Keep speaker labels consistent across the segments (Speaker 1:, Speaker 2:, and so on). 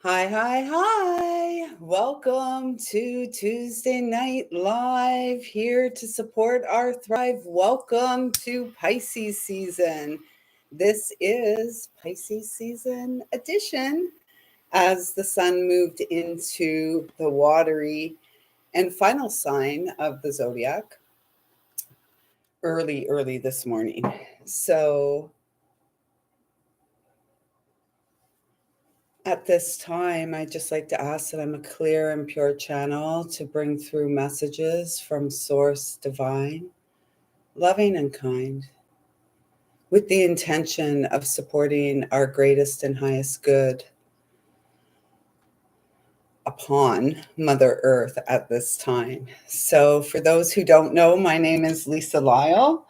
Speaker 1: Hi, hi, hi. Welcome to Tuesday Night Live, here to support our Thrive. Welcome to Pisces season. This is Pisces season edition as the sun moved into the watery and final sign of the zodiac early this morning. So at this time, I'd just like to ask that I'm a clear and pure channel to bring through messages from Source Divine, loving and kind, with the intention of supporting our greatest and highest good upon Mother Earth at this time. So, for those who don't know, my name is lisalyle.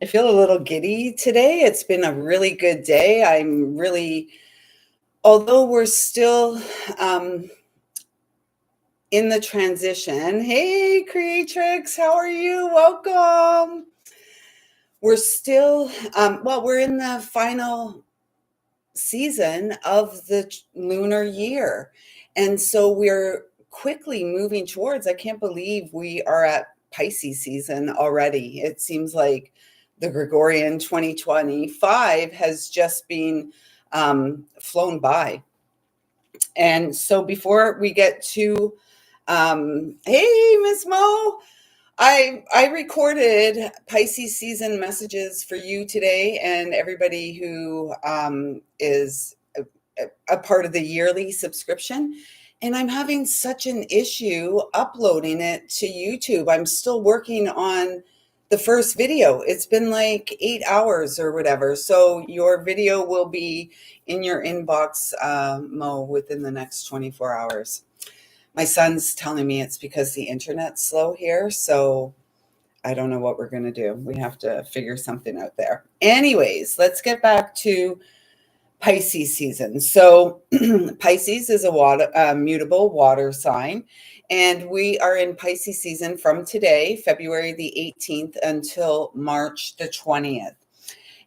Speaker 1: I feel a little giddy today. It's been a really good day. Although we're still in the transition. Hey, Creatrix, how are you? Welcome. We're still, we're in the final season of the lunar year. And so we're quickly moving towards, I can't believe we are at Pisces season already. It seems like the Gregorian 2025 has just been flown by. And so before we get to hey, Miss Mo. I recorded Pisces season messages for you today and everybody who is a part of the yearly subscription. And I'm having such an issue uploading it to YouTube. I'm still working on the first video. It's been like 8 hours or whatever. So your video will be in your inbox, Mo, within the next 24 hours. My son's telling me it's because the internet's slow here, so I don't know what we're going to do. We have to figure something out there. Anyways, let's get back to Pisces season. So Pisces is a mutable water sign, and we are in Pisces season from today, February the 18th, until March the 20th.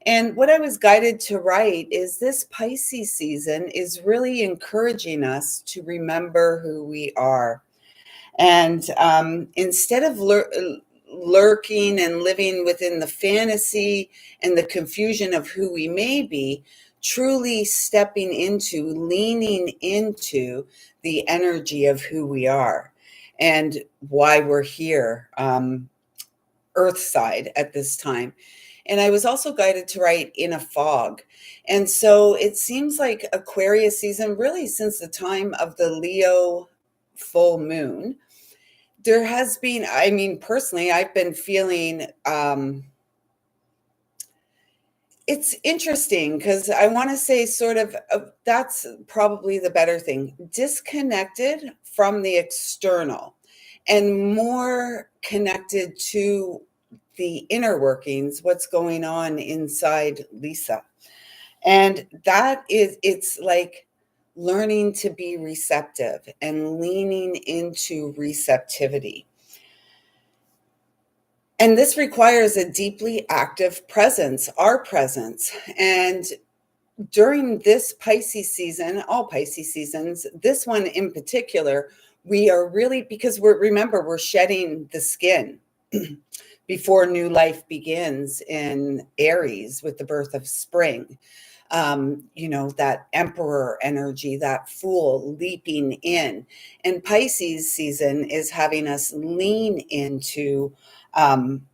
Speaker 1: And what I was guided to write is this Pisces season is really encouraging us to remember who we are. And instead of lurking and living within the fantasy and the confusion of who we may be, truly leaning into the energy of who we are and why we're here, Earth side at this time. And I was also guided to write in a fog. And so it seems like Aquarius season, really since the time of the Leo full moon, there has been, I mean, personally, I've been feeling, it's interesting because I want to say sort of, that's probably the better thing, disconnected from the external and more connected to the inner workings, what's going on inside Lisa. And it's like learning to be receptive and leaning into receptivity. And this requires a deeply active presence, our presence. And during this Pisces season, all Pisces seasons, this one in particular, we are really, because we're shedding the skin before new life begins in Aries with the birth of spring. That emperor energy, that fool leaping in. And Pisces season is having us um,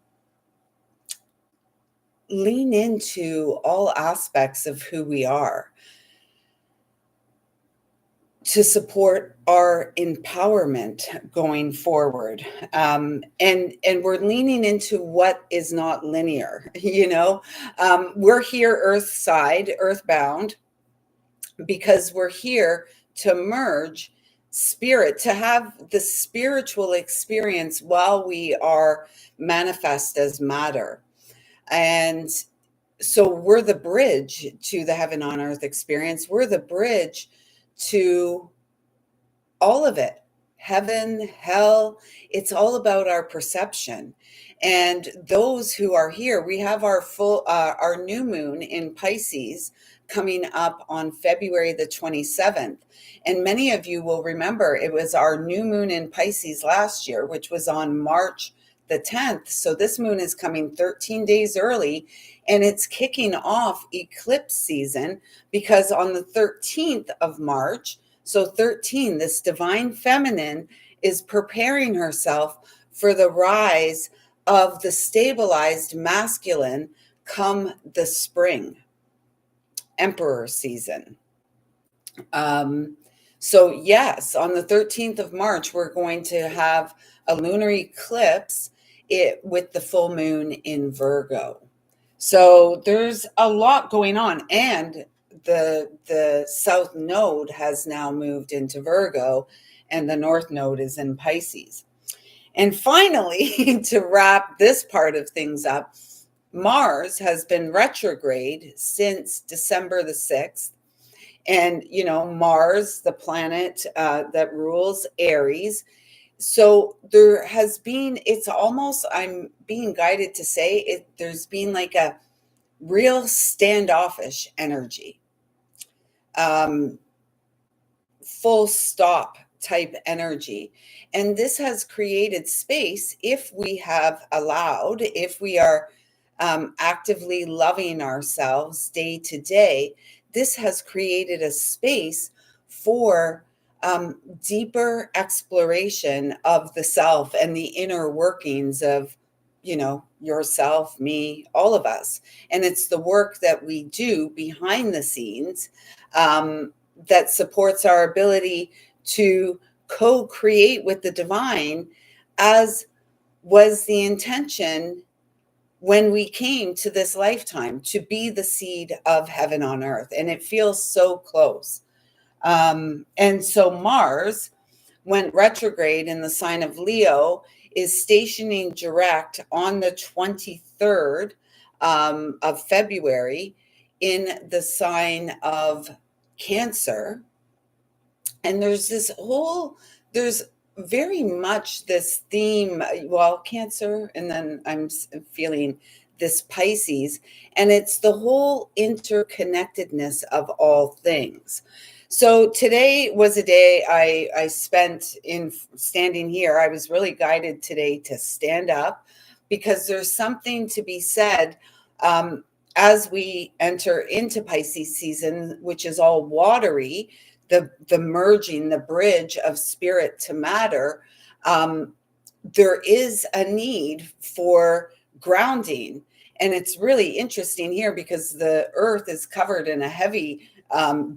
Speaker 1: lean into all aspects of who we are to support our empowerment going forward. And we're leaning into what is not linear. We're here earthbound, because we're here to merge spirit, to have the spiritual experience while we are manifest as matter. And so we're the bridge to the heaven on earth experience. We're the bridge to all of it. heaven, hell. It's all about our perception. And those who are here, we have our new moon in Pisces coming up on February the 27th. And many of you will remember it was our new moon in Pisces last year, which was on March the 10th. So this moon is coming 13 days early, and it's kicking off eclipse season because on the 13th of March, so 13, this divine feminine is preparing herself for the rise of the stabilized masculine come the spring, emperor season. So yes, on the 13th of March, we're going to have a lunar eclipse with the full moon in Virgo. So there's a lot going on, and the south node has now moved into Virgo, and the north node is in Pisces. And finally, to wrap this part of things up, Mars has been retrograde since December the 6th. And, Mars, the planet that rules Aries. So there has been, it's almost, I'm being guided to say there's been like a real standoffish energy, full stop type energy. And this has created space if we have allowed, if we are actively loving ourselves day to day. This has created a space for deeper exploration of the self and the inner workings of, yourself, me, all of us. And it's the work that we do behind the scenes that supports our ability to co-create with the divine, as was the intention when we came to this lifetime, to be the seed of heaven on earth. And it feels so close. And so Mars went retrograde in the sign of Leo, is stationing direct on the 23rd of February in the sign of Cancer. And there's very much this theme, well, Cancer, and then I'm feeling this Pisces, and it's the whole interconnectedness of all things. So today was a day I spent in standing here. I was really guided today to stand up, because there's something to be said as we enter into Pisces season, which is all watery, the merging, the bridge of spirit to matter. There is a need for grounding. And it's really interesting here because the earth is covered in a heavy,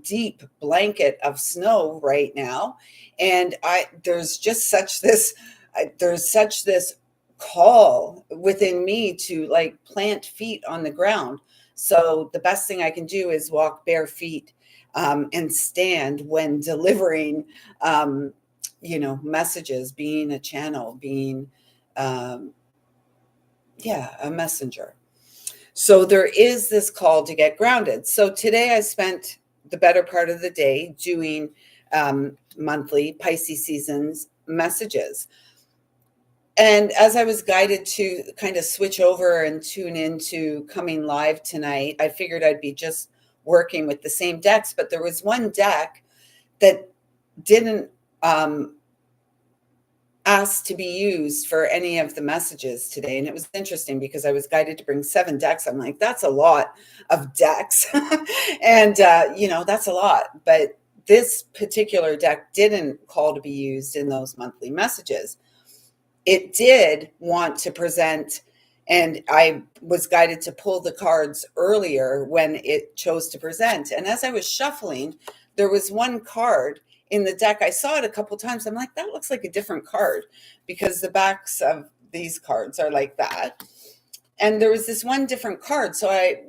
Speaker 1: deep blanket of snow right now. And there's such this call within me to like plant feet on the ground. So the best thing I can do is walk bare feet and stand when delivering, messages, being a channel, being, a messenger. So there is this call to get grounded. So today I spent the better part of the day doing monthly Pisces seasons messages. And as I was guided to kind of switch over and tune into coming live tonight, I figured I'd be just working with the same decks, but there was one deck that didn't ask to be used for any of the messages today. And it was interesting because I was guided to bring 7 decks. I'm like, that's a lot of decks. And, that's a lot. But this particular deck didn't call to be used in those monthly messages. It did want to present, and I was guided to pull the cards earlier when it chose to present. And as I was shuffling, there was one card in the deck. I saw it a couple times. I'm like, that looks like a different card, because the backs of these cards are like that. And there was this one different card. So I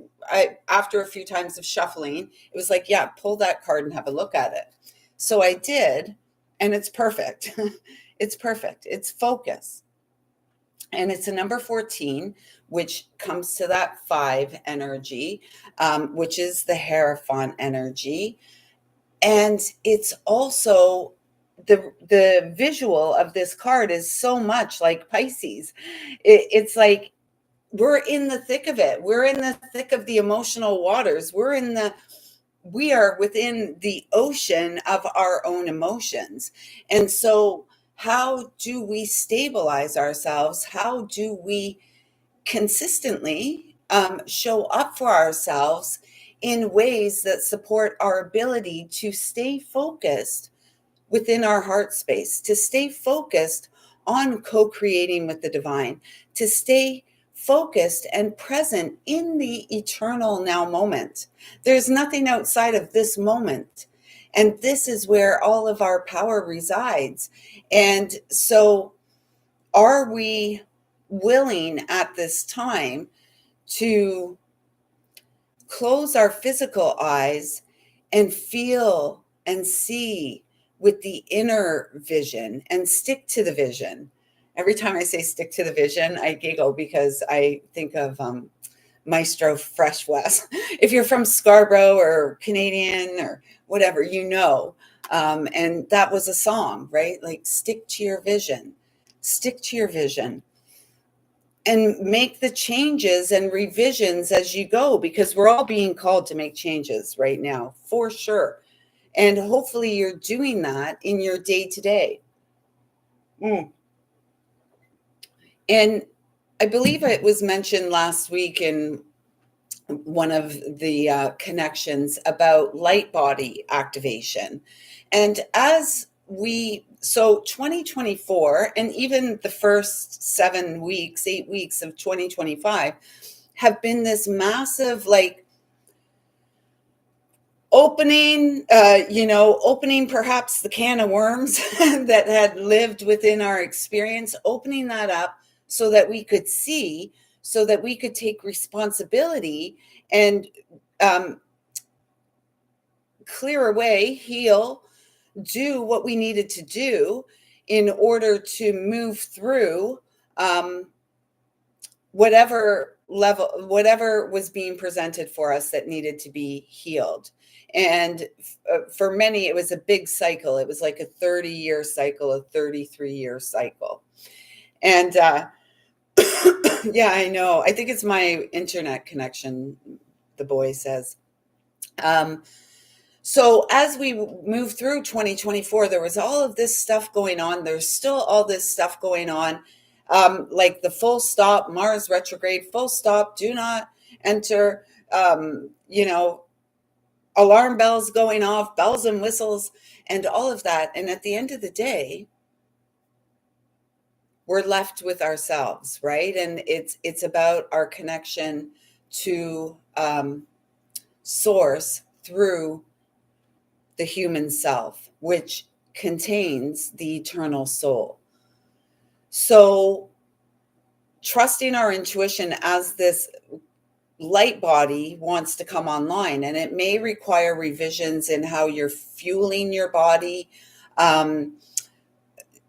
Speaker 1: after a few times of shuffling, it was like, yeah, pull that card and have a look at it. So I did, and it's perfect. It's perfect. It's focus. And it's a number 14, which comes to that 5 energy, which is the Hierophant energy. And it's also the visual of this card is so much like Pisces. It's like we're in the thick of it. We're in the thick of the emotional waters. We are within the ocean of our own emotions. And so how do we stabilize ourselves? How do we consistently show up for ourselves in ways that support our ability to stay focused within our heart space, to stay focused on co creating with the divine, to stay focused and present in the eternal now moment? There's nothing outside of this moment. And this is where all of our power resides. And so, are we willing at this time to close our physical eyes and feel and see with the inner vision and stick to the vision? Every time I say stick to the vision, I giggle because I think of Maestro Fresh West. If you're from Scarborough or Canadian or whatever, and that was a song, right? Like, stick to your vision, stick to your vision, and make the changes and revisions as you go, because we're all being called to make changes right now, for sure. And hopefully you're doing that in your day to day. And I believe it was mentioned last week in one of the connections about light body activation. And so 2024, and even the first 8 weeks of 2025 have been this massive, like, opening perhaps the can of worms that had lived within our experience, opening that up so that we could see, so that we could take responsibility and clear away, heal, do what we needed to do in order to move through whatever was being presented for us that needed to be healed. And for many, it was a big cycle. It was like a 30-year cycle, a 33-year cycle. And yeah, I know. I think it's my internet connection, the boy says. So as we move through 2024, there was all of this stuff going on. There's still all this stuff going on. Like the full stop, Mars retrograde, full stop, do not enter, alarm bells going off, bells and whistles, and all of that. And at the end of the day, we're left with ourselves, right? And it's about our connection to source through the human self, which contains the eternal soul. So trusting our intuition as this light body wants to come online, and it may require revisions in how you're fueling your body. And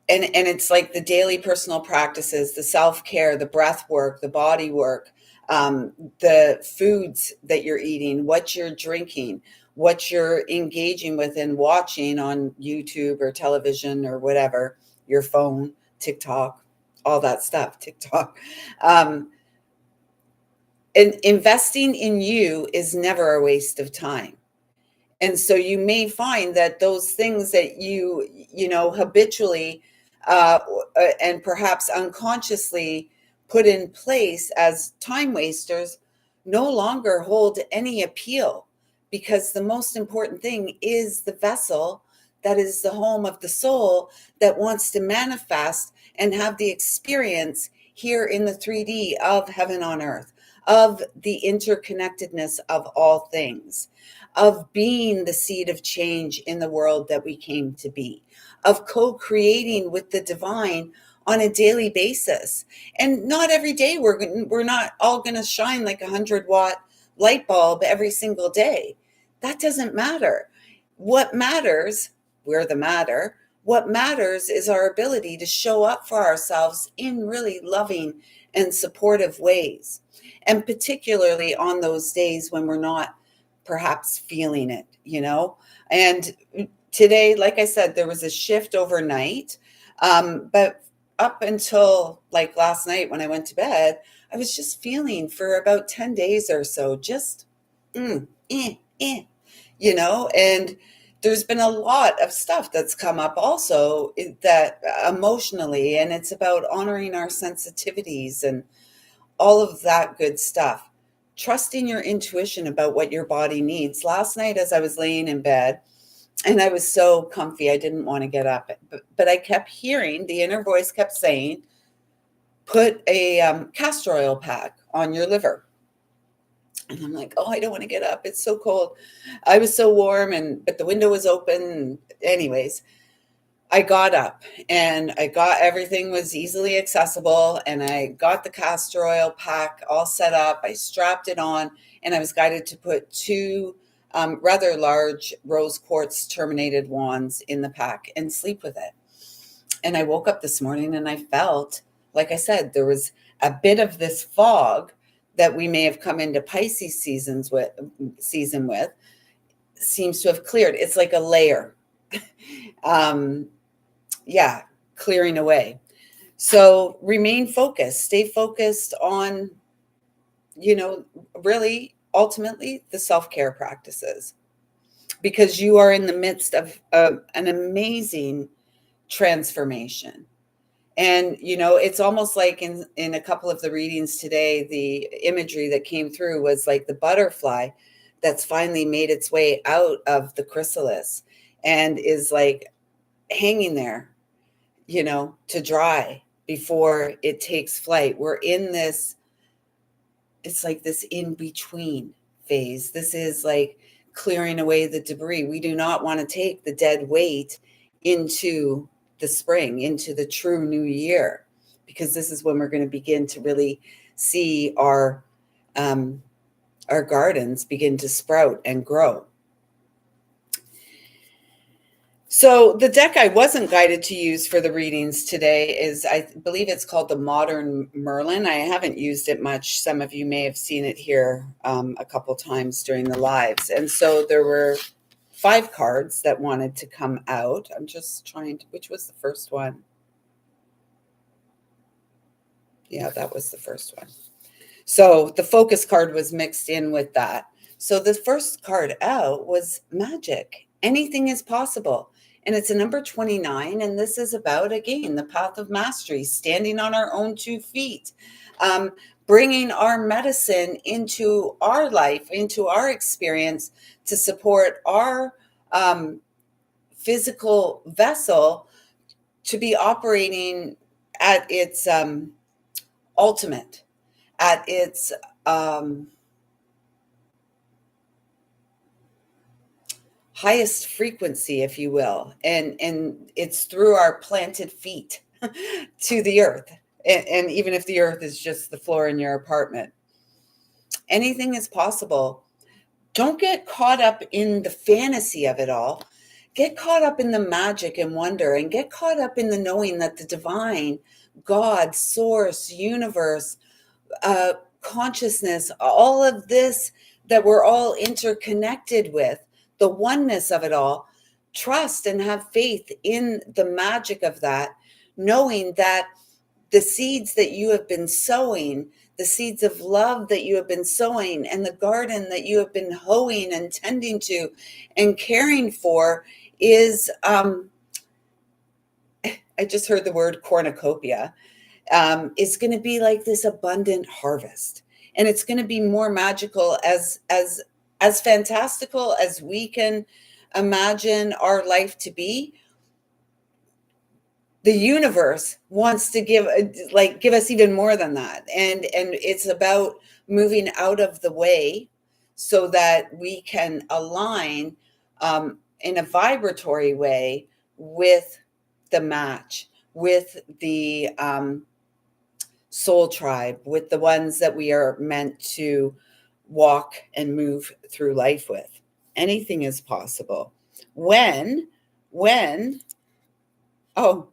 Speaker 1: it's like the daily personal practices, the self-care, the breath work, the body work, the foods that you're eating, what you're drinking, what you're engaging with and watching on YouTube or television or whatever, your phone, TikTok, all that stuff, TikTok. And investing in you is never a waste of time. And so you may find that those things that you habitually and perhaps unconsciously put in place as time wasters no longer hold any appeal, because the most important thing is the vessel that is the home of the soul that wants to manifest and have the experience here in the 3D of heaven on earth, of the interconnectedness of all things, of being the seed of change in the world that we came to be, of co-creating with the divine on a daily basis. And not every day we're not all going to shine like a 100-watt light bulb every single day. That doesn't matter. What matters, we're the matter. What matters is our ability to show up for ourselves in really loving and supportive ways. And particularly on those days when we're not perhaps feeling it, and today, like I said, there was a shift overnight. But up until like last night when I went to bed, I was just feeling for about 10 days or so, just, mm, eh, eh, and there's been a lot of stuff that's come up also that emotionally, and it's about honoring our sensitivities and all of that good stuff. Trusting your intuition about what your body needs. Last night, as I was laying in bed, and I was so comfy, I didn't want to get up, but I kept hearing the inner voice kept saying, put a castor oil pack on your liver. And I'm like, oh, I don't want to get up. It's so cold. I was so warm, but the window was open. Anyways, I got up and everything was easily accessible, and I got the castor oil pack all set up. I strapped it on, and I was guided to put two rather large rose quartz terminated wands in the pack and sleep with it. And I woke up this morning and I felt, like I said, there was a bit of this fog that we may have come into Pisces season with seems to have cleared. It's like a layer. Clearing away. So remain focused, stay focused on, really ultimately the self-care practices, because you are in the midst of an amazing transformation. And, it's almost like in a couple of the readings today, the imagery that came through was like the butterfly that's finally made its way out of the chrysalis and is like hanging there, to dry before it takes flight. We're in this, it's like this in-between phase. This is like clearing away the debris. We do not want to take the dead weight into the spring, into the true new year, because this is when we're going to begin to really see our gardens begin to sprout and grow. So the deck I wasn't guided to use for the readings today is, I believe it's called the Modern Merlin. I haven't used it much. Some of you may have seen it here a couple times during the lives. And so there were 5 cards that wanted to come out. I'm just trying to, which was the first one? Yeah, that was the first one. So the focus card was mixed in with that. So the first card out was magic. Anything is possible. And it's a number 29. And this is about, again, the path of mastery, standing on our own 2 feet, bringing our medicine into our life, into our experience to support our physical vessel to be operating at its ultimate, at its highest frequency, if you will, and it's through our planted feet to the earth. And even if the earth is just the floor in your apartment, anything is possible. Don't get caught up in the fantasy of it all. Get caught up in the magic and wonder, and get caught up in the knowing that the divine, God, source, universe, consciousness, all of this that we're all interconnected with, the oneness of it all. Trust and have faith in the magic of that, knowing that the seeds that you have been sowing, the seeds of love that you have been sowing, and the garden that you have been hoeing and tending to and caring for is, I just heard the word cornucopia, is going to be like this abundant harvest. And it's going to be more magical as fantastical as we can imagine our life to be. The universe wants to give us even more than that. And it's about moving out of the way so that we can align in a vibratory way with the match, with the soul tribe, with the ones that we are meant to walk and move through life with. Anything is possible. When, oh,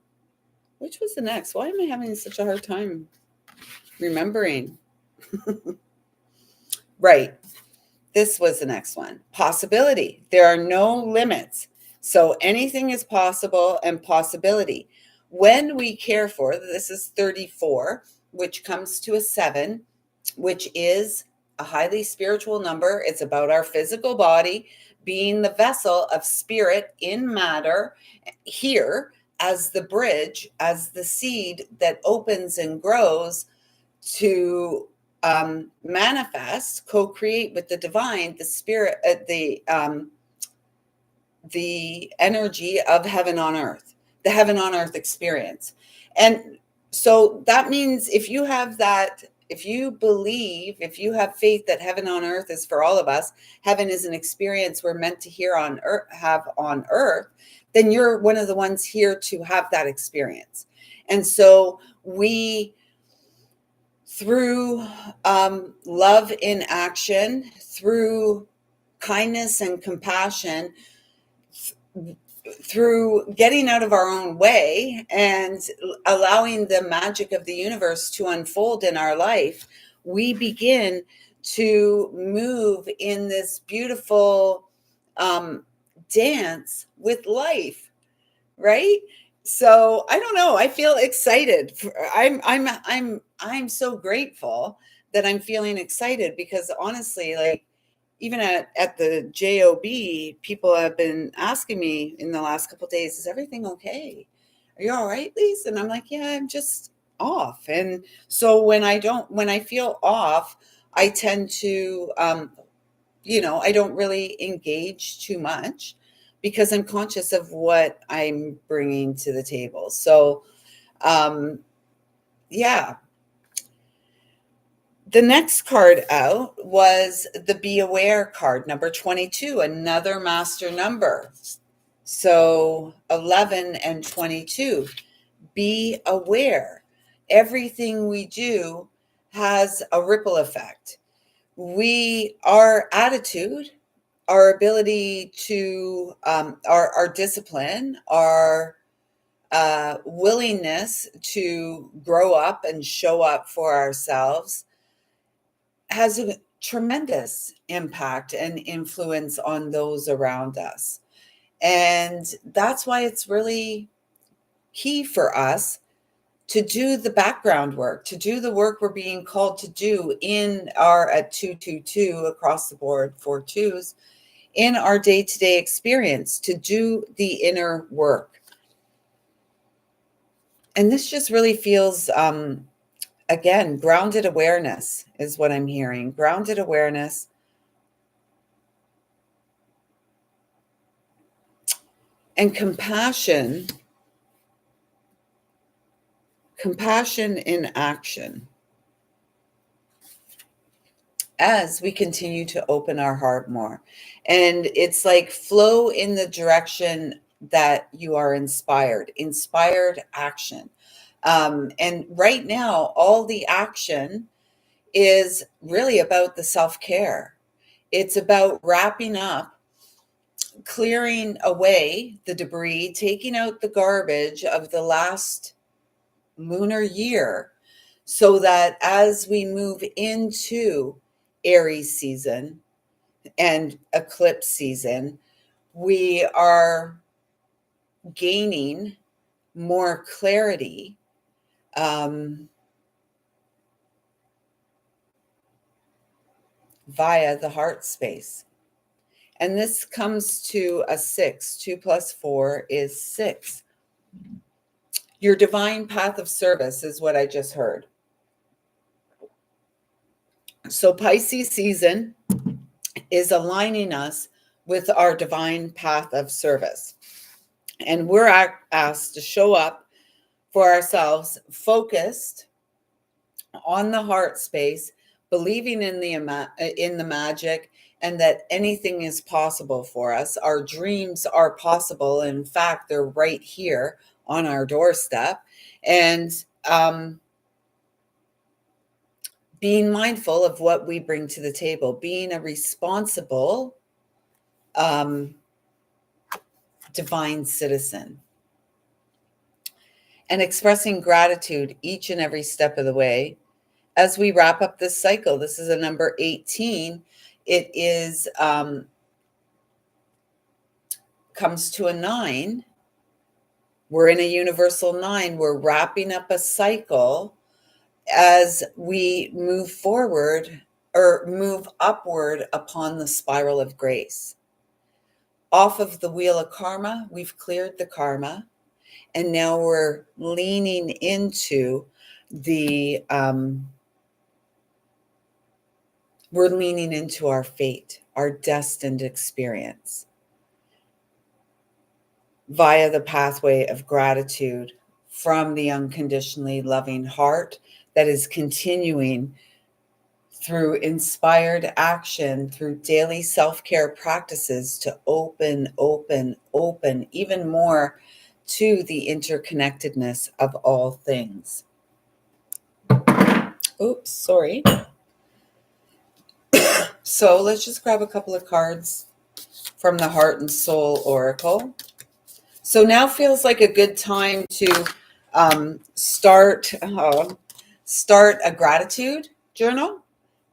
Speaker 1: which was the next? Why am I having such a hard time remembering? Right. This was the next one. Possibility. There are no limits. So anything is possible and possibility. When we care for, this is 34, which comes to a 7, which is a highly spiritual number. It's about our physical body being the vessel of spirit in matter here as the bridge, as the seed that opens and grows to manifest, co-create with the divine, the spirit, the energy of heaven on earth, the heaven on earth experience. And so that means if you have that, if you believe, if you have faith that heaven on earth is for all of us, heaven is an experience we're meant to hear on earth, have on earth, then you're one of the ones here to have that experience. And so we, through love in action, through kindness and compassion, through getting out of our own way and allowing the magic of the universe to unfold in our life, we begin to move in this beautiful dance with life, right? So I don't know. I feel excited. I'm so grateful that I'm feeling excited because honestly, like even at the job, people have been asking me in the last couple of days, is everything okay? Are you all right, Lisa? And I'm like, yeah, I'm just off. And so when I feel off, I tend to I don't really engage too much because I'm conscious of what I'm bringing to the table. So yeah. The next card out was the Be Aware card, number 22, another master number. So 11 and 22, be aware. Everything we do has a ripple effect. Our attitude, our ability to, our discipline, our willingness to grow up and show up for ourselves has a tremendous impact and influence on those around us. And that's why it's really key for us to do the background work, to do the work we're being called to do in our at 222 across the board, 4 2s, in our day-to-day experience, to do the inner work. And this just really feels again, grounded awareness is what I'm hearing. Grounded awareness. And compassion in action as we continue to open our heart more. And it's like flow in the direction that you are inspired action. And right now, all the action is really about the self-care. It's about wrapping up, clearing away the debris, taking out the garbage of the last lunar year, so that as we move into Aries season and eclipse season, we are gaining more clarity via the heart space. And this comes to a 6. 2 plus 4 is 6. Your divine path of service is what I just heard. So Pisces season is aligning us with our divine path of service. And we're asked to show up for ourselves, focused on the heart space, believing in the magic, and that anything is possible for us. Our dreams are possible. In fact, they're right here on our doorstep. And being mindful of what we bring to the table, being a responsible divine citizen, and expressing gratitude each and every step of the way. As we wrap up this cycle, this is a number 18. It is comes to a 9, we're in a universal 9. We're wrapping up a cycle as we move forward or move upward upon the spiral of grace. Off of the wheel of karma, we've cleared the karma, and now we're leaning into our fate, our destined experience via the pathway of gratitude from the unconditionally loving heart that is continuing through inspired action, through daily self-care practices to open even more to the interconnectedness of all things. Oops, sorry. So let's just grab a couple of cards from the Heart and Soul Oracle. So now feels like a good time to start a gratitude journal.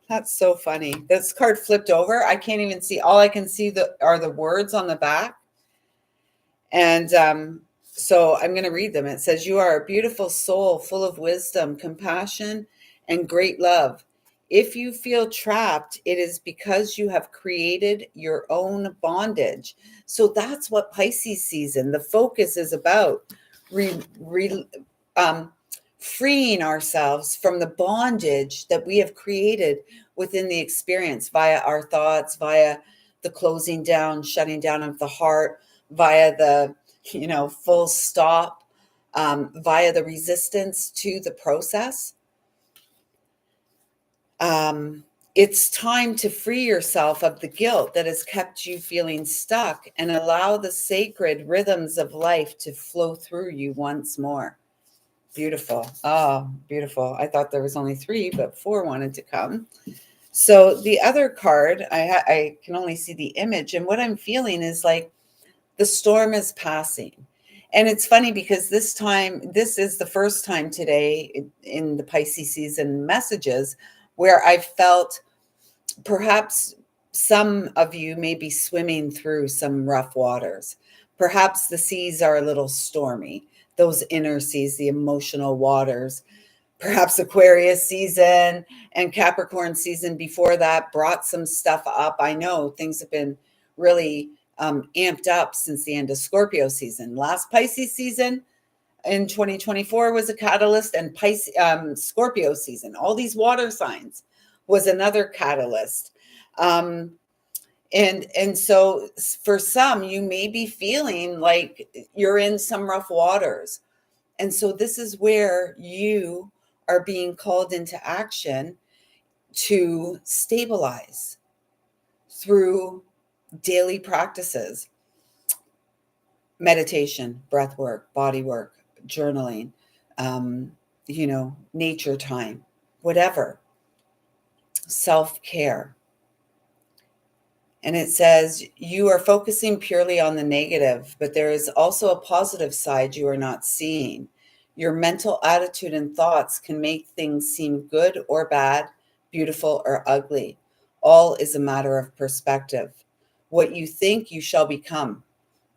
Speaker 1: That's so funny. This card flipped over. I can't even see. All I can see are the words on the back. And so I'm going to read them. It says, "You are a beautiful soul full of wisdom, compassion, and great love. If you feel trapped, it is because you have created your own bondage." So that's what Pisces season, the focus is about. Freeing ourselves from the bondage that we have created within the experience via our thoughts, via the closing down, shutting down of the heart, via the, full stop, via the resistance to the process. It's time to free yourself of the guilt that has kept you feeling stuck and allow the sacred rhythms of life to flow through you once more. Beautiful. Oh, beautiful. I thought there was only 3, but 4 wanted to come. So the other card, I can only see the image. And what I'm feeling is like the storm is passing. And it's funny because this is the first time today in the Pisces season messages where I felt perhaps some of you may be swimming through some rough waters. Perhaps the seas are a little stormy. Those inner seas, the emotional waters. Perhaps Aquarius season and Capricorn season before that brought some stuff up. I know things have been really amped up since the end of Scorpio season. Last Pisces season in 2024 was a catalyst, and Scorpio season, all these water signs, was another catalyst. And so for some, you may be feeling like you're in some rough waters. And so this is where you are being called into action to stabilize through daily practices, meditation, breath work, body work, journaling, nature time, whatever, self-care. And it says, you are focusing purely on the negative, but there is also a positive side you are not seeing. Your mental attitude and thoughts can make things seem good or bad, beautiful or ugly. All is a matter of perspective. What you think, you shall become.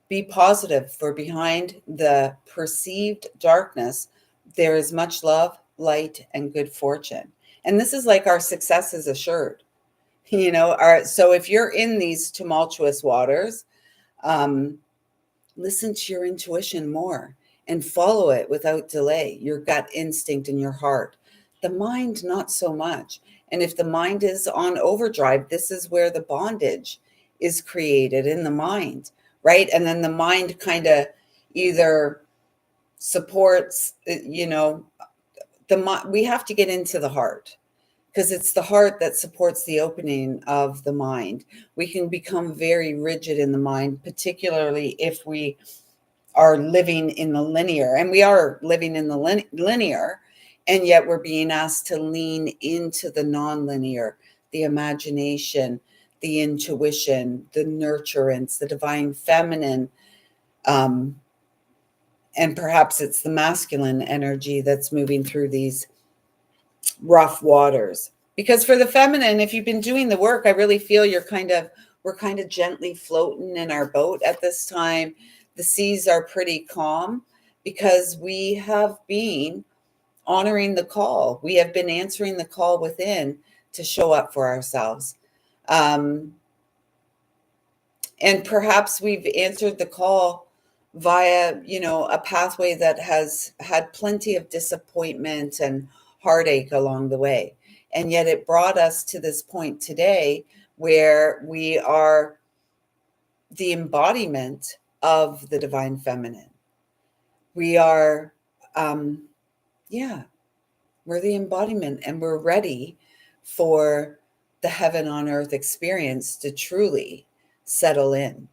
Speaker 1: Be positive, for behind the perceived darkness, there is much love, light, and good fortune. And this is like our success is assured. So if you're in these tumultuous waters, listen to your intuition more and follow it without delay, your gut instinct and your heart. The mind, not so much. And if the mind is on overdrive, this is where the bondage is created in the mind, right? And then the mind kind of either supports, we have to get into the heart, because it's the heart that supports the opening of the mind. We can become very rigid in the mind, particularly if we are living in the linear, and we are living in the linear, and yet we're being asked to lean into the non-linear, the imagination, the intuition, the nurturance, the divine feminine, and perhaps it's the masculine energy that's moving through these rough waters. Because for the feminine, if you've been doing the work, I really feel you're kind of We're kind of gently floating in our boat at this time. The seas are pretty calm because we have been honoring the call. We have been answering the call within to show up for ourselves. And perhaps we've answered the call via, a pathway that has had plenty of disappointment and heartache along the way. And yet it brought us to this point today where we are the embodiment of the divine feminine. We are, yeah, we're the embodiment, and we're ready for the heaven on earth experience to truly settle in.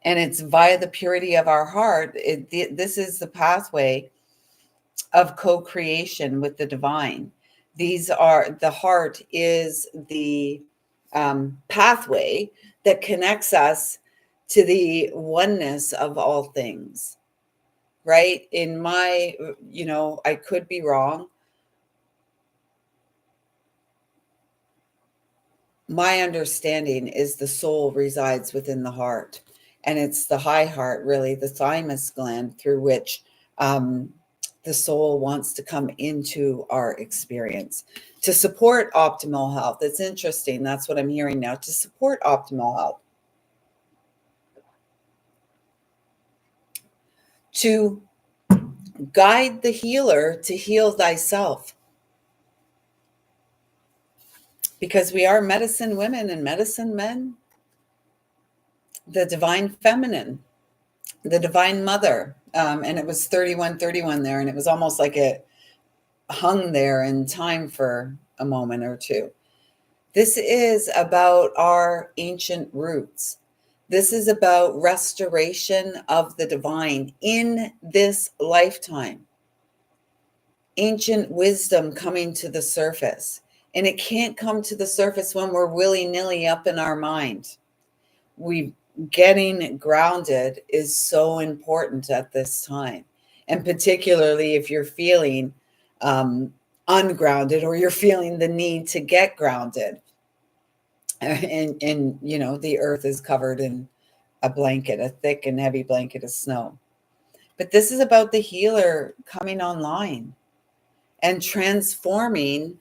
Speaker 1: And it's via the purity of our heart. This is the pathway of co-creation with the divine. The heart is the pathway that connects us to the oneness of all things, right? In my, I could be wrong. My understanding is the soul resides within the heart, and it's the high heart, really, the thymus gland, through which the soul wants to come into our experience to support optimal health. It's interesting. That's what I'm hearing now, to support optimal health, to guide the healer to heal thyself. Because we are medicine women and medicine men, the divine feminine, the divine mother. And it was 3131 there, and it was almost like it hung there in time for a moment or two. This is about our ancient roots. This is about restoration of the divine in this lifetime. Ancient wisdom coming to the surface. And it can't come to the surface when we're willy-nilly up in our mind. Getting grounded is so important at this time. And particularly if you're feeling ungrounded, or you're feeling the need to get grounded. And the earth is covered in a blanket, a thick and heavy blanket of snow. But this is about the healer coming online and transforming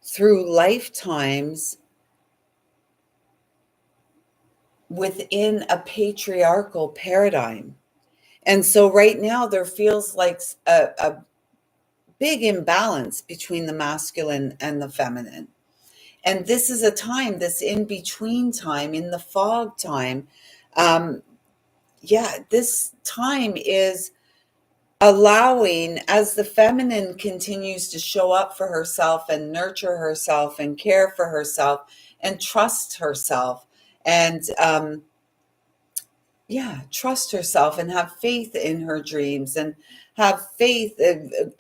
Speaker 1: through lifetimes within a patriarchal paradigm. And so right now there feels like a big imbalance between the masculine and the feminine. And this is a time, this in-between time, in the fog time. This time is allowing, as the feminine continues to show up for herself and nurture herself and care for herself and trust herself and trust herself and have faith in her dreams and have faith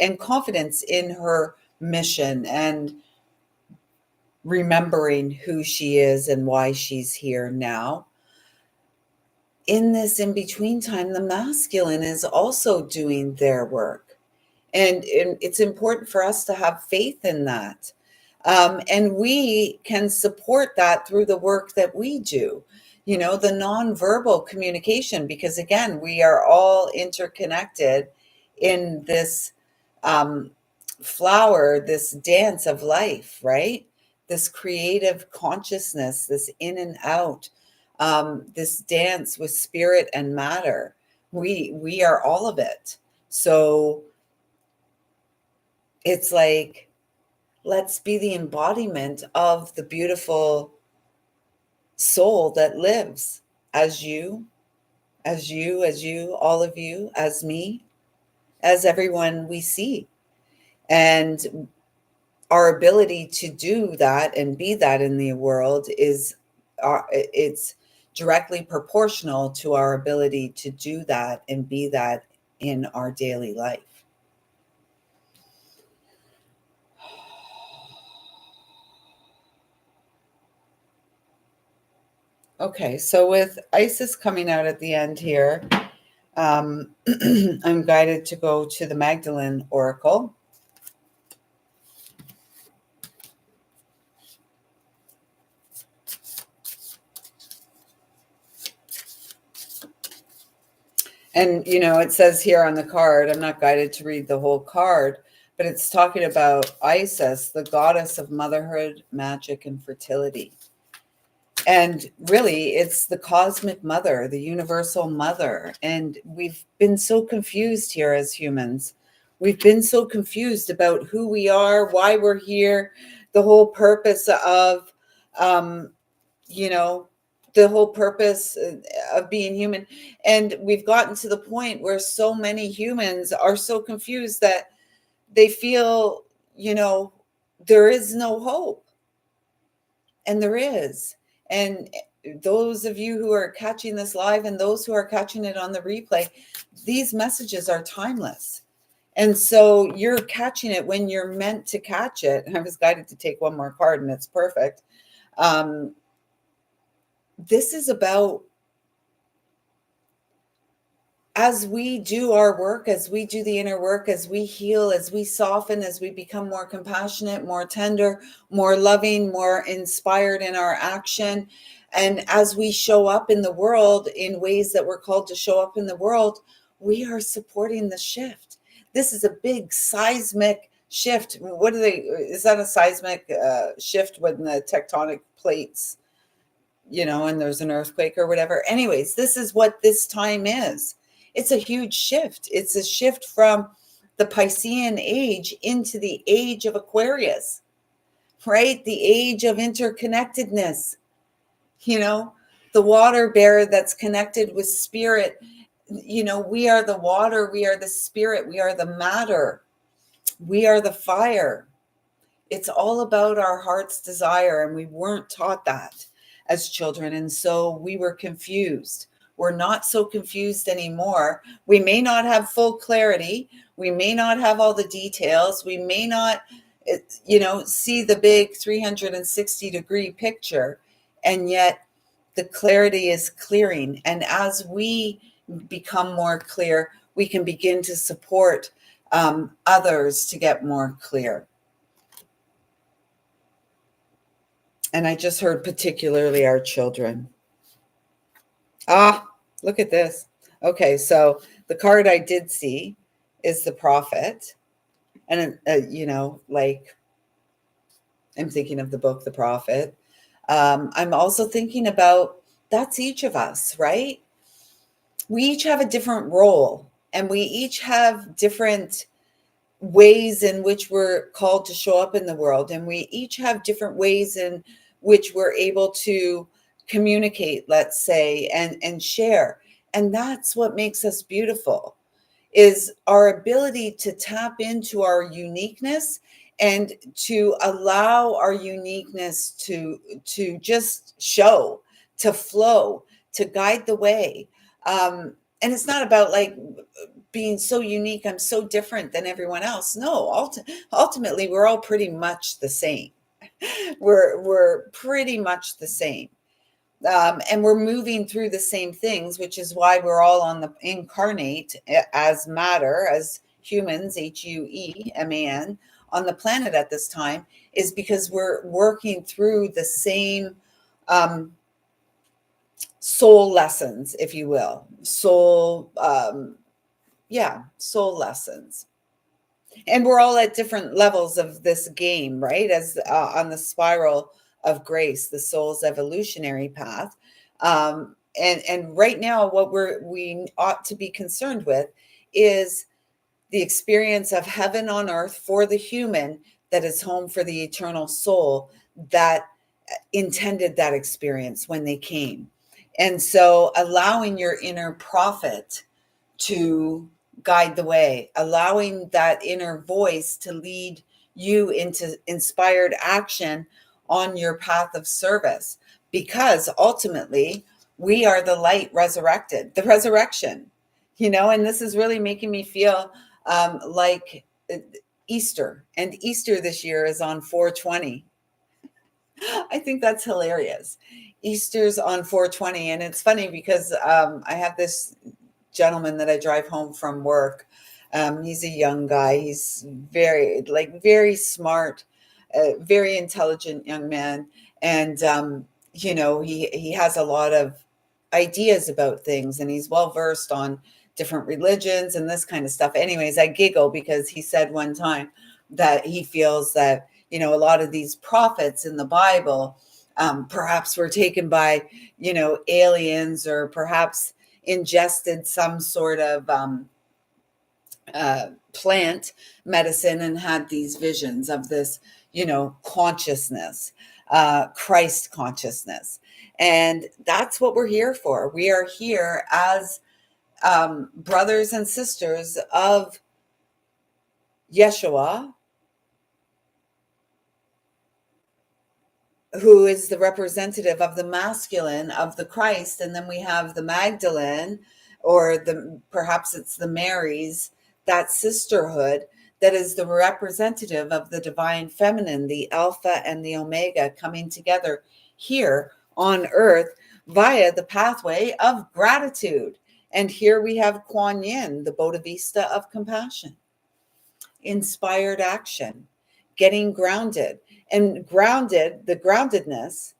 Speaker 1: and confidence in her mission and remembering who she is and why she's here now. In this in-between time, the masculine is also doing their work. And it's important for us to have faith in that. And we can support that through the work that we do, the nonverbal communication, because again, we are all interconnected in this flower, this dance of life, right? This creative consciousness, this in and out, this dance with spirit and matter. We are all of it. So it's like, let's be the embodiment of the beautiful soul that lives as you, all of you, as me, as everyone we see. And our ability to do that and be that in the world it's directly proportional to our ability to do that and be that in our daily life. Okay, so with Isis coming out at the end here, I'm guided to go to the Magdalene Oracle. And, it says here on the card, I'm not guided to read the whole card, but it's talking about Isis, the goddess of motherhood, magic, and fertility. And really, it's the cosmic mother, the universal mother. And we've been so confused here as humans. We've been so confused about who we are, why we're here, the whole purpose of, you know, the whole purpose of being human. And we've gotten to the point where so many humans are so confused that they feel, there is no hope. And there is. And those of you who are catching this live and those who are catching it on the replay, these messages are timeless. And so you're catching it when you're meant to catch it. I was guided to take one more card and it's perfect. This is about, as we do our work, as we do the inner work, as we heal, as we soften, as we become more compassionate, more tender, more loving, more inspired in our action, and as we show up in the world in ways that we're called to show up in the world, we are supporting the shift. This is a big seismic shift. Is that a seismic shift when the tectonic plates, and there's an earthquake or whatever? Anyways, this is what this time is. It's a huge shift. It's a shift from the Piscean age into the age of Aquarius, right? The age of interconnectedness, the water bearer that's connected with spirit. We are the water, we are the spirit, we are the matter, we are the fire. It's all about our heart's desire, and we weren't taught that as children, and so we were confused. We're not so confused anymore. We may not have full clarity. We may not have all the details. We may not, see the big 360-degree picture, and yet the clarity is clearing. And as we become more clear, we can begin to support others to get more clear. And I just heard particularly our children. Look at this. Okay, so the card I did see is the Prophet. And, I'm thinking of the book, The Prophet. I'm also thinking about, that's each of us, right? We each have a different role, and we each have different ways in which we're called to show up in the world. And we each have different ways in which we're able to communicate, let's say, and share. And that's what makes us beautiful, is our ability to tap into our uniqueness and to allow our uniqueness to just show, to flow, to guide the way. And it's not about like being so unique, I'm so different than everyone else. No, ultimately, we're all pretty much the same. We're pretty much the same. And we're moving through the same things, which is why we're all on the incarnate as matter, as humans, HUEMAN, on the planet at this time, is because we're working through the same soul lessons, if you will. Soul lessons. And we're all at different levels of this game, right? As on the spiral of grace, the soul's evolutionary path. And right now, what we ought to be concerned with is the experience of heaven on earth for the human that is home for the eternal soul that intended that experience when they came. And so allowing your inner prophet to guide the way, allowing that inner voice to lead you into inspired action on your path of service, because ultimately we are the light resurrected, the resurrection, and this is really making me feel like Easter, and Easter this year is on 4/20. I think that's hilarious. Easter's on 4/20, and it's funny because I have this gentleman that I drive home from work. He's a young guy. He's very smart, very intelligent young man. And, he has a lot of ideas about things, and he's well versed on different religions and this kind of stuff. Anyways, I giggle because he said one time that he feels that, a lot of these prophets in the Bible perhaps were taken by, aliens, or perhaps ingested some sort of plant medicine and had these visions of this, consciousness, Christ consciousness. And that's what we're here for. We are here as brothers and sisters of Yeshua, who is the representative of the masculine of the Christ. And then we have the Magdalene, or perhaps it's the Marys, that sisterhood that is the representative of the divine feminine, the Alpha and the Omega, coming together here on earth via the pathway of gratitude. And here we have Kuan Yin, the Bodhisattva of compassion, inspired action, getting grounded. And the groundedness,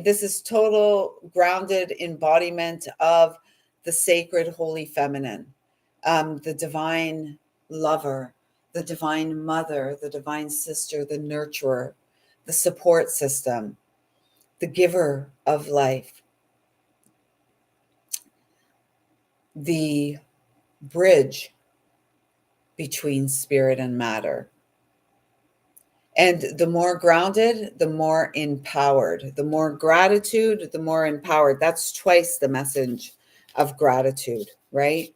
Speaker 1: this is total grounded embodiment of the sacred holy feminine, the divine lover, the divine mother, the divine sister, the nurturer, the support system, the giver of life, the bridge between spirit and matter. And the more grounded, the more empowered. The more gratitude, the more empowered. That's twice the message of gratitude, right?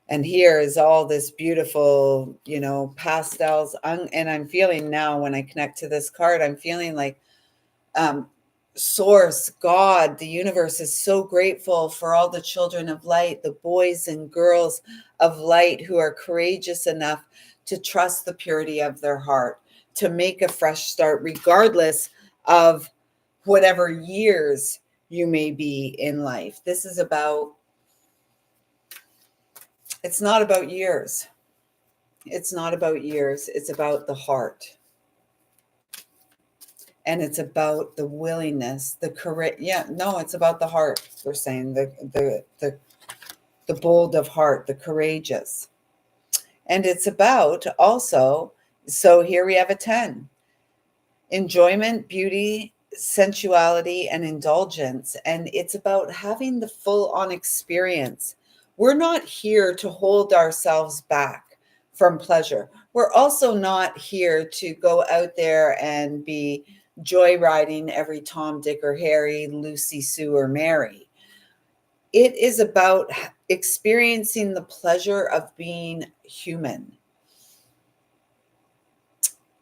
Speaker 1: And here is all this beautiful, pastels. And I'm feeling now, when I connect to this card, I'm feeling like Source, God, the universe is so grateful for all the children of light, the boys and girls of light who are courageous enough to trust the purity of their heart, to make a fresh start, regardless of whatever years you may be in life. This is it's not about years. It's not about years. It's about the heart. And it's about the willingness, the courage. Yeah, no, it's about the heart. We're saying the bold of heart, the courageous. And it's about also, so here we have a 10. Enjoyment, beauty, sensuality, and indulgence. And it's about having the full-on experience. We're not here to hold ourselves back from pleasure. We're also not here to go out there and be joyriding every Tom, Dick, or Harry, Lucy, Sue, or Mary. It is about experiencing the pleasure of being human,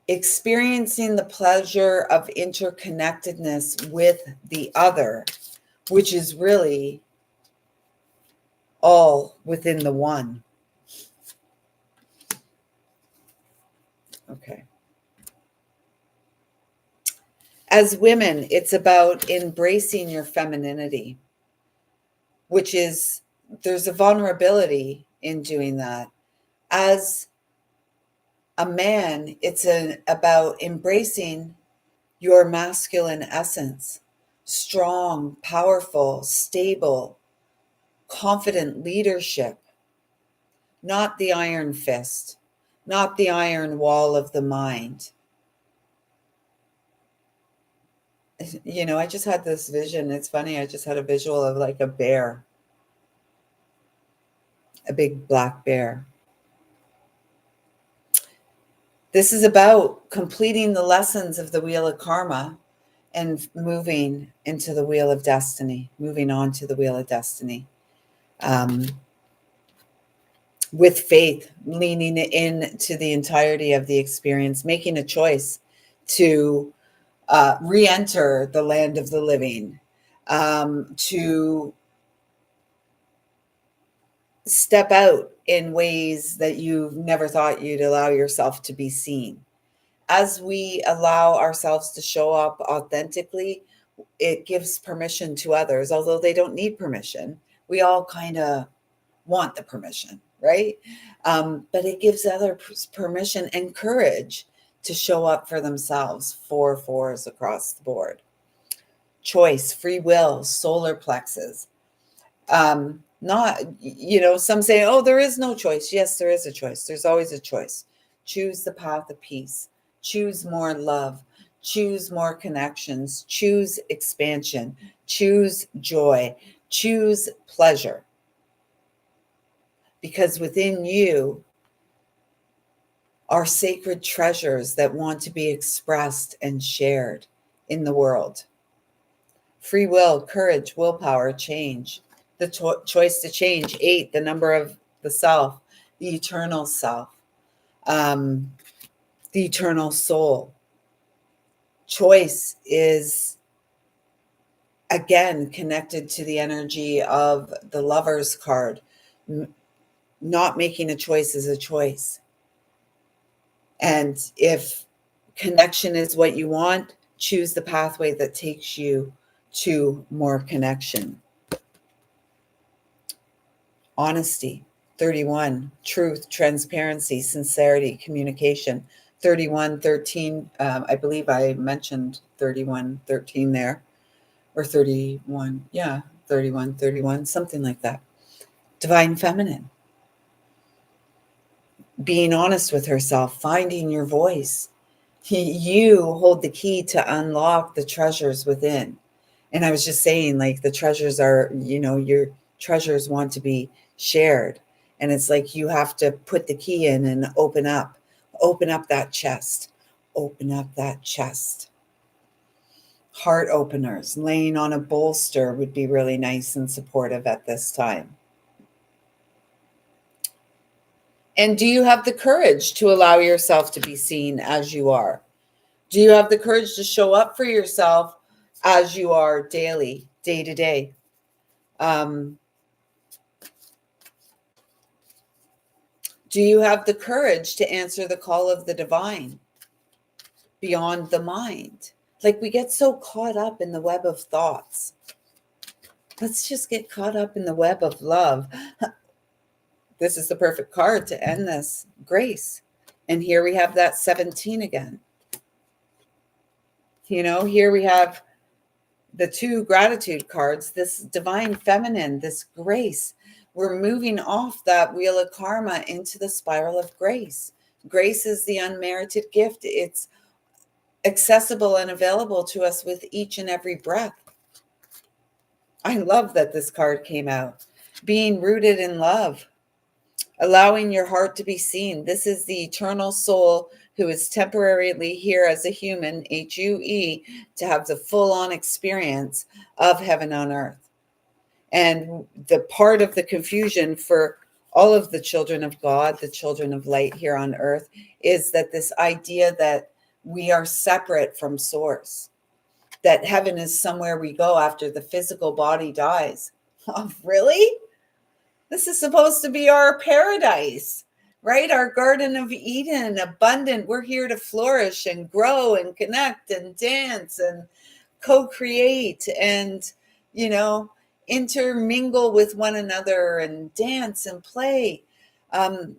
Speaker 1: experiencing the pleasure of interconnectedness with the other, which is really all within the one. Okay. As women, it's about embracing your femininity, which is, there's a vulnerability in doing that. As a man, it's about embracing your masculine essence, strong, powerful, stable, confident leadership, not the iron fist, not the iron wall of the mind. I just had this vision. It's funny. I just had a visual of like a bear, a big black bear. This is about completing the lessons of the wheel of karma and moving into the wheel of destiny, moving on to the wheel of destiny. With faith, leaning into the entirety of the experience, making a choice to re-enter the land of the living, to step out in ways that you never thought you'd allow yourself to be seen. As we allow ourselves to show up authentically, it gives permission to others, although they don't need permission. we all kind of want the permission, right? But it gives others permission and courage to show up for themselves. 4 4s across the board. Choice, free will, solar plexus. Not, some say, oh, there is no choice. Yes, there is a choice. There's always a choice. Choose the path of peace. Choose more love. Choose more connections. Choose expansion. Choose joy. Choose pleasure. Because within you are sacred treasures that want to be expressed and shared in the world. Free will, courage, willpower, change. The choice to change. 8, the number of the self, the eternal self, the eternal soul. Choice is, again, connected to the energy of the Lover's card. Not making a choice is a choice. And if connection is what you want, choose the pathway that takes you to more connection. Honesty. 31, truth, transparency, sincerity, communication. 31, 13, I believe I mentioned 31, 13 there, or 31, 31, 31, something like that. Divine feminine. Being honest with herself, finding your voice. You hold the key to unlock the treasures within. And I was just saying, like, the treasures are, your treasures want to be shared. And it's like you have to put the key in and open up that chest. Open up that chest. Heart openers, laying on a bolster would be really nice and supportive at this time. And do you have the courage to allow yourself to be seen as you are? Do you have the courage to show up for yourself as you are daily, day to day? Do you have the courage to answer the call of the divine beyond the mind? Like, we get so caught up in the web of thoughts. Let's just get caught up in the web of love. This is the perfect card to end this. Grace. And here we have that 17 again. Here we have the 2 gratitude cards, this divine feminine, this grace. We're moving off that wheel of karma into the spiral of grace. Grace is the unmerited gift. It's accessible and available to us with each and every breath. I love that this card came out. Being rooted in love, allowing your heart to be seen. This is the eternal soul who is temporarily here as a human, HUE, to have the full-on experience of heaven on earth. And the part of the confusion for all of the children of God, the children of light here on earth, is that this idea that we are separate from source, that heaven is somewhere we go after the physical body dies. Oh, really? This is supposed to be our paradise, right? Our Garden of Eden, abundant. We're here to flourish and grow and connect and dance and co-create and, intermingle with one another and dance and play. And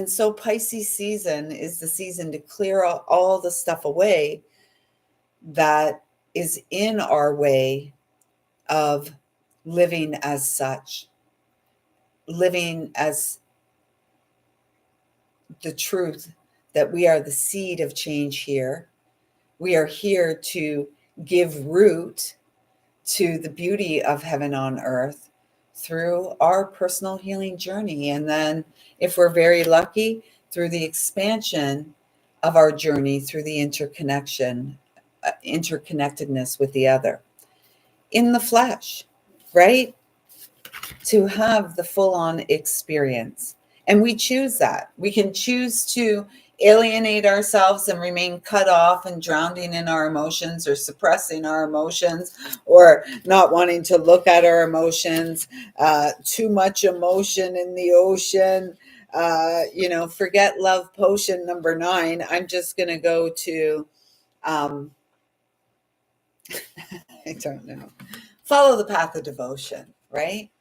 Speaker 1: so Pisces season is the season to clear all the stuff away that is in our way of living as such, living as the truth that we are the seed of change here. We are here to give root to the beauty of heaven on earth through our personal healing journey. And then, if we're very lucky, through the expansion of our journey, through the interconnectedness with the other in the flesh, right? To have the full-on experience. And we choose that. We can choose to alienate ourselves and remain cut off and drowning in our emotions, or suppressing our emotions, or not wanting to look at our emotions, too much emotion in the ocean. Forget love potion number 9. I'm just going to go to, I don't know. follow the path of devotion, right?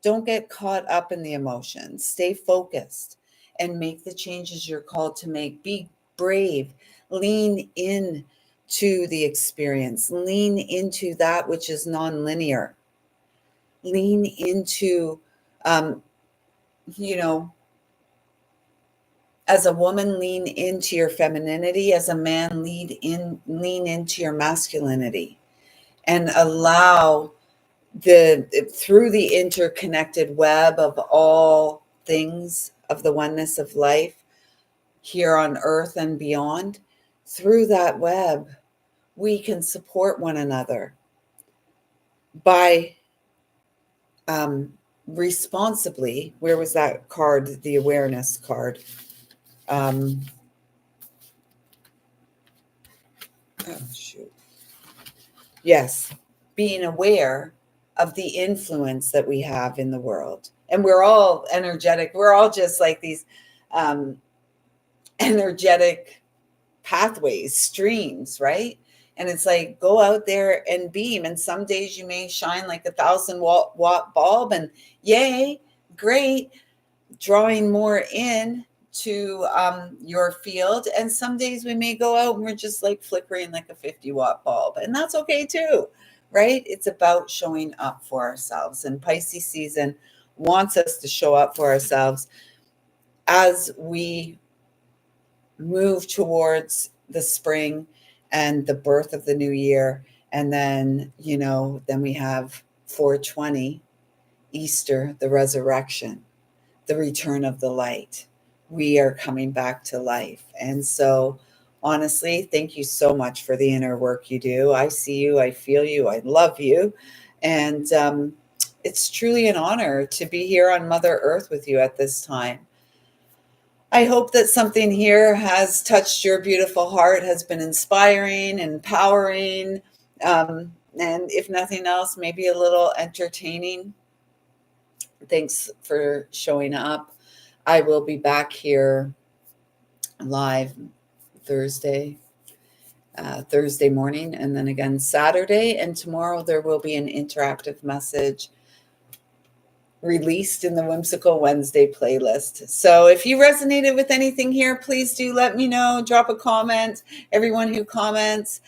Speaker 1: Don't get caught up in the emotions. Stay focused and make the changes you're called to make. Be brave. Lean in to the experience. Lean into that which is non-linear. Lean into, um, you know, as a woman, lean into your femininity. As a man, lean into your masculinity, and allow through the interconnected web of all things of the oneness of life here on earth and beyond. Through that web, we can support one another by responsibly. Where was that card? The awareness card. Oh, shoot. Yes, being aware of the influence that we have in the world. And we're all energetic. We're all just like these energetic pathways, streams, right? And it's like, go out there and beam. And some days you may shine like 1,000-watt bulb, and yay, great, drawing more in to your field. And some days we may go out and we're just like flickering like a 50-watt bulb, and that's okay too, right? It's about showing up for ourselves, and Pisces season wants us to show up for ourselves as we move towards the spring and the birth of the new year. And then, then we have 420, Easter, the resurrection, the return of the light. We are coming back to life. And so, honestly, thank you so much for the inner work you do. I see you, I feel you, I love you. And it's truly an honor to be here on Mother Earth with you at this time. I hope that something here has touched your beautiful heart, has been inspiring, empowering, and if nothing else, maybe a little entertaining. Thanks for showing up. I will be back here live Thursday morning, and then again Saturday. And tomorrow there will be an interactive message released in the Whimsical Wednesday playlist. So if you resonated with anything here, please do let me know. Drop a comment. Everyone who comments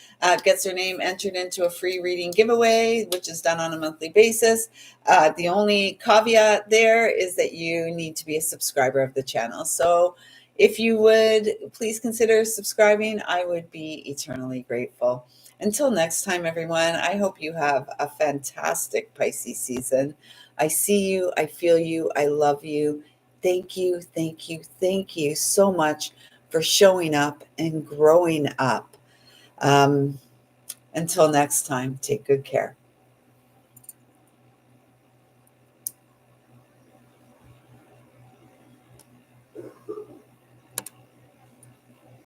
Speaker 1: gets their name entered into a free reading giveaway, which is done on a monthly basis. The only caveat there is that you need to be a subscriber of the channel. So if you would please consider subscribing, I would be eternally grateful. Until next time, everyone, I hope you have a fantastic Pisces season. I see you, I feel you, I love you. Thank you, thank you, thank you so much for showing up and growing up. Until next time, take good care.